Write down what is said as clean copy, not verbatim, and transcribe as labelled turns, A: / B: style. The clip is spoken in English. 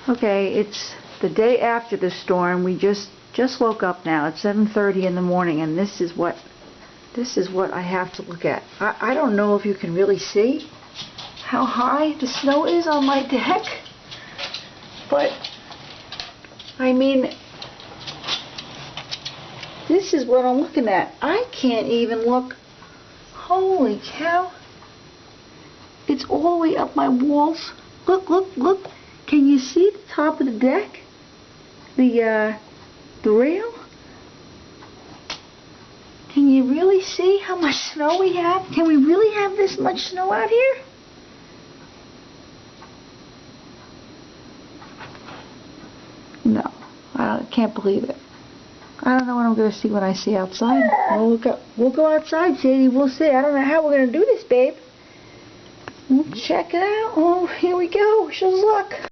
A: Okay, it's the day after the storm. We just woke up now. It's 7:30 in the morning, and this is what I have to look at. I don't know if you can really see how high the snow is on my deck, but I mean, this is what I'm looking at. I can't even look. Holy cow. It's all the way up my walls. Look, look, look. Can you see the top of the deck? The rail? Can you really see how much snow we have? Can we really have this much snow out here? No, I can't believe it. I don't know what I'm going to see when I see outside. We'll go outside, Sadie. We'll see. I don't know how we're going to do this, babe. We'll check it out. Oh, here we go. Wish us luck.